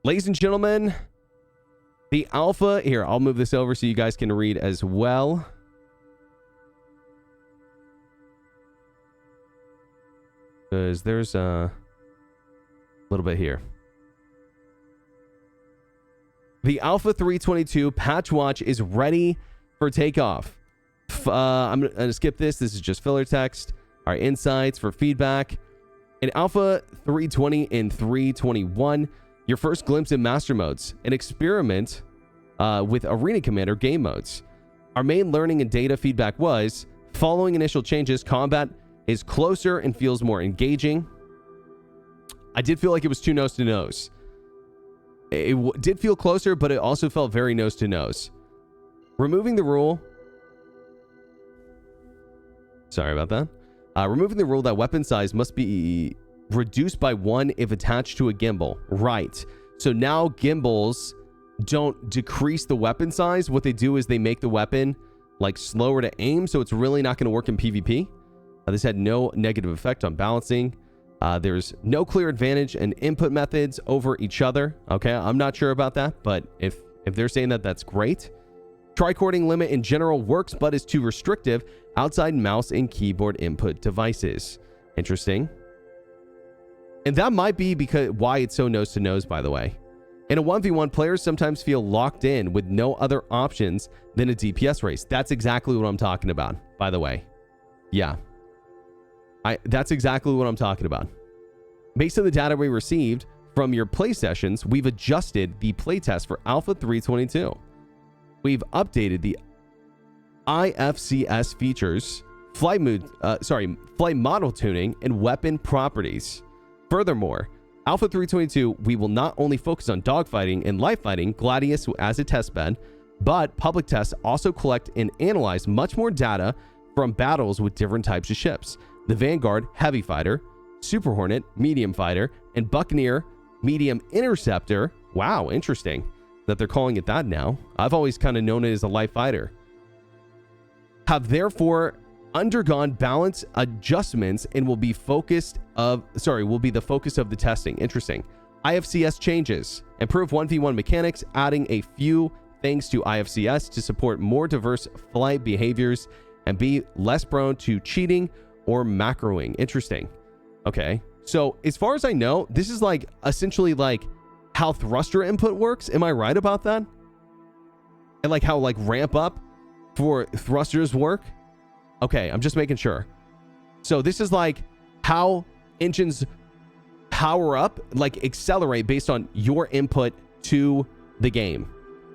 Ladies and gentlemen, the alpha here, I'll move this over so you guys can read as well. Because there's a little bit here. The Alpha 322 patch watch is ready for takeoff. I'm going to skip this. This is just filler text. Our insights for feedback. In Alpha 320 and 321, your first glimpse in master modes. An experiment with Arena Commander game modes. Our main learning and data feedback was, following initial changes, combat is closer and feels more engaging. I did feel like it was too nose to nose. It did feel closer, but it also felt very nose to nose. Removing the rule. Sorry about that. Removing the rule that weapon size must be reduced by 1 if attached to a gimbal. Right. So now gimbals don't decrease the weapon size. What they do is they make the weapon like slower to aim, so it's really not going to work in PvP. This had no negative effect on balancing. There's no clear advantage in input methods over each other. Okay, I'm not sure about that, but if they're saying that, that's great. Tricording limit in general works, but is too restrictive outside mouse and keyboard input devices. Interesting. And that might be because why it's so nose to nose, by the way. In a 1v1, players sometimes feel locked in with no other options than a DPS race. That's exactly what I'm talking about, by the way. Yeah. That's exactly what I'm talking about. Based on the data we received from your play sessions, we've adjusted the playtest for Alpha 322. We've updated the IFCS features, flight model tuning, and weapon properties. Furthermore, Alpha 322, we will not only focus on dogfighting and life fighting, Gladius as a testbed, but public tests also collect and analyze much more data from battles with different types of ships. The Vanguard Heavy Fighter, Super Hornet Medium Fighter, and Buccaneer Medium Interceptor. Wow, interesting that they're calling it that now. I've always kind of known it as a light fighter. Have therefore undergone balance adjustments and will be the focus of the testing. Interesting. IFCS changes. Improve 1v1 mechanics, adding a few things to IFCS to support more diverse flight behaviors and be less prone to cheating or macroing. Interesting. Okay. So as far as I know, this is like essentially like how thruster input works. Am I right about that? And like how like ramp up for thrusters work? Okay, I'm just making sure. So this is like how engines power up, like accelerate based on your input to the game,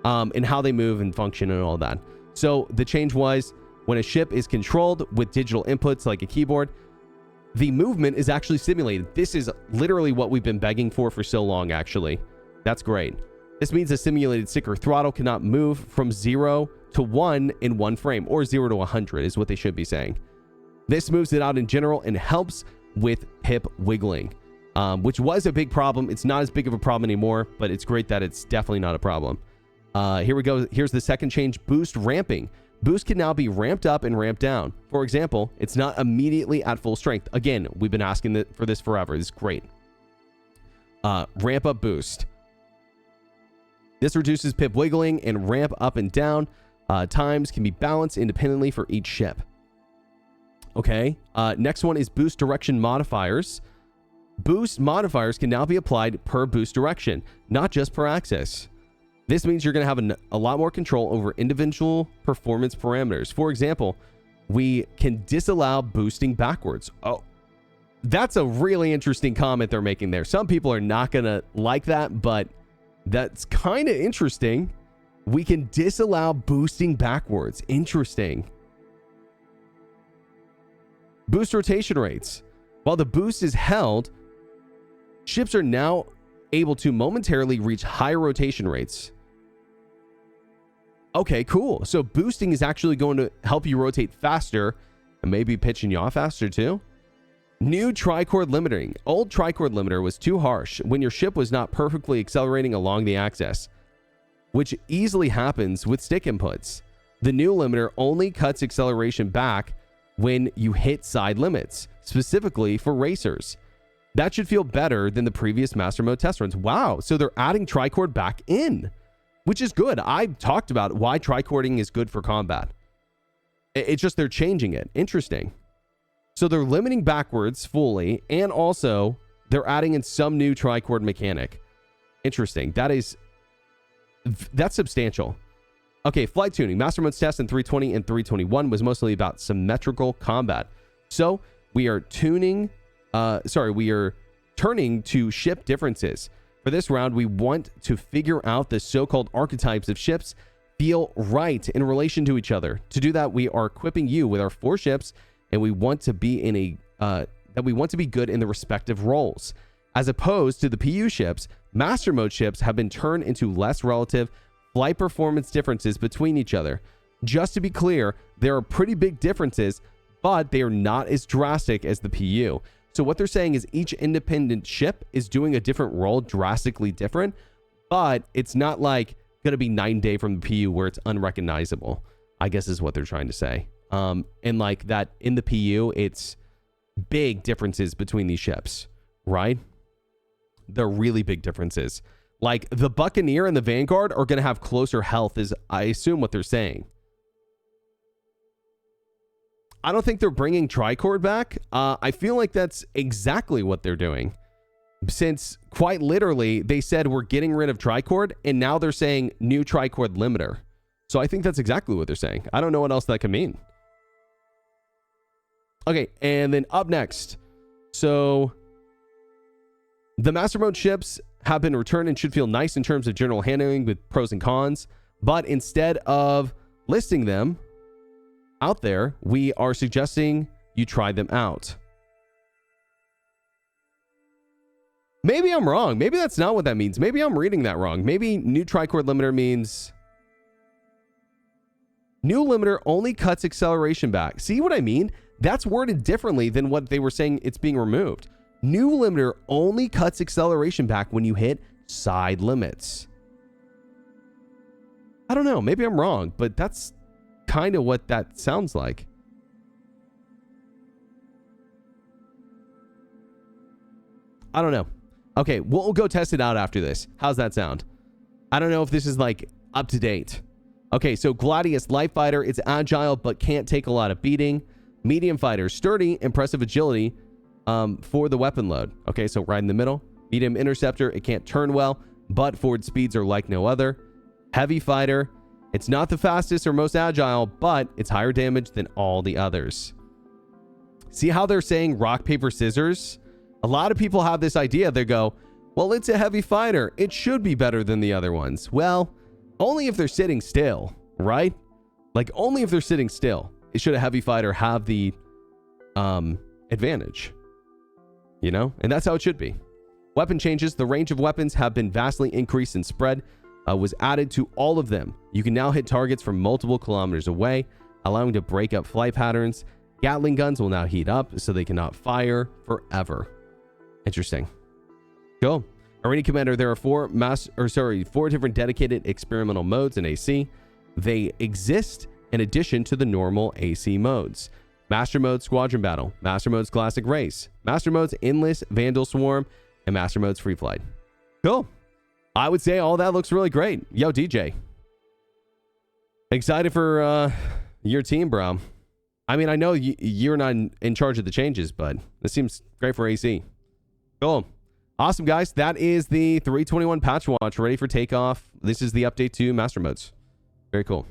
and how they move and function and all that. So the change was when a ship is controlled with digital inputs like a keyboard, the movement is actually simulated. This is literally what we've been begging for so long, actually. That's great. This means a simulated stick or throttle cannot move from 0 to 1 in one frame, or 0 to 100 is what they should be saying. This moves it out in general and helps with pip wiggling, which was a big problem. It's not as big of a problem anymore, but it's great that it's definitely not a problem. Here we go. Here's the second change, boost ramping. Boost can now be ramped up and ramped down. For example, it's not immediately at full strength. Again, we've been asking for this forever. This is great. Ramp up boost. This reduces pip wiggling, and ramp up and down times can be balanced independently for each ship. Okay. Next one is boost direction modifiers. Boost modifiers can now be applied per boost direction, not just per axis. This means you're going to have a lot more control over individual performance parameters. For example, we can disallow boosting backwards. Oh, that's a really interesting comment they're making there. Some people are not going to like that, but that's kind of interesting. We can disallow boosting backwards. Interesting. Boost rotation rates. While the boost is held, ships are now able to momentarily reach higher rotation rates. Okay, cool. So boosting is actually going to help you rotate faster and maybe pitching you off faster too. New trichord limiting. Old trichord limiter was too harsh when your ship was not perfectly accelerating along the axis, which easily happens with stick inputs. The new limiter only cuts acceleration back when you hit side limits, specifically for racers. That should feel better than the previous master mode test runs. Wow. So they're adding tricord back in, which is good. I talked about why tricording is good for combat. It's just they're changing it. Interesting. So they're limiting backwards fully, and also they're adding in some new tricord mechanic. Interesting. That's substantial. Okay, flight tuning. Master mode's test in 320 and 321 was mostly about symmetrical combat. So we are tuning... we are turning to ship differences. For this round, we want to figure out the so-called archetypes of ships feel right in relation to each other. To do that, we are equipping you with our 4 ships, and we want to be good in the respective roles. As opposed to the PU ships, master mode ships have been turned into less relative flight performance differences between each other. Just to be clear, there are pretty big differences, but they are not as drastic as the PU. So what they're saying is each independent ship is doing a different role, drastically different, but it's not like going to be night and day from the PU where it's unrecognizable, I guess is what they're trying to say. And like that in the PU, it's big differences between these ships, right? They're really big differences. Like the Buccaneer and the Vanguard are going to have closer health, is I assume what they're saying. I don't think they're bringing tricord back. I feel like that's exactly what they're doing. Since quite literally, they said we're getting rid of tricord, and now they're saying new tricord limiter. So I think that's exactly what they're saying. I don't know what else that could mean. Okay, and then up next. So the master mode ships have been returned and should feel nice in terms of general handling with pros and cons. But instead of listing them out there, we are suggesting you try them out. Maybe I'm wrong. Maybe that's not what that means. Maybe I'm reading that wrong. Maybe new tricord limiter means new limiter only cuts acceleration back. See what I mean? That's worded differently than what they were saying it's being removed. New limiter only cuts acceleration back when you hit side limits. I don't know. Maybe I'm wrong, but that's kind of what that sounds like. I don't know. Okay, we'll go test it out after this. How's that sound? I don't know if this is like up to date. Okay, so Gladius Light Fighter, it's agile but can't take a lot of beating. Medium Fighter, sturdy, impressive agility for the weapon load. Okay, so right in the middle. Medium Interceptor, it can't turn well, but forward speeds are like no other. Heavy Fighter, it's not the fastest or most agile, but it's higher damage than all the others. See how they're saying rock, paper, scissors? A lot of people have this idea. They go, well, it's a heavy fighter. It should be better than the other ones. Well, only if they're sitting still, right? Like only if they're sitting still. Should a heavy fighter have the advantage? You know? And that's how it should be. Weapon changes. The range of weapons have been vastly increased and spread. Was added to all of them. You can now hit targets from multiple kilometers away, allowing to break up flight patterns. Gatling guns will now heat up so they cannot fire forever. Interesting. Cool. Arena Commander, there are four different dedicated experimental modes in AC. They exist in addition to the normal AC modes. Master Mode Squadron Battle, Master Mode's Classic Race, Master Mode's Endless Vandal Swarm, and Master Mode's Free Flight. Cool. I would say all that looks really great. Yo, DJ. Excited for your team, bro. I mean, I know you're not in charge of the changes, but this seems great for AC. Cool. Awesome, guys. That is the 321 patch watch ready for takeoff. This is the update to Master Modes. Very cool.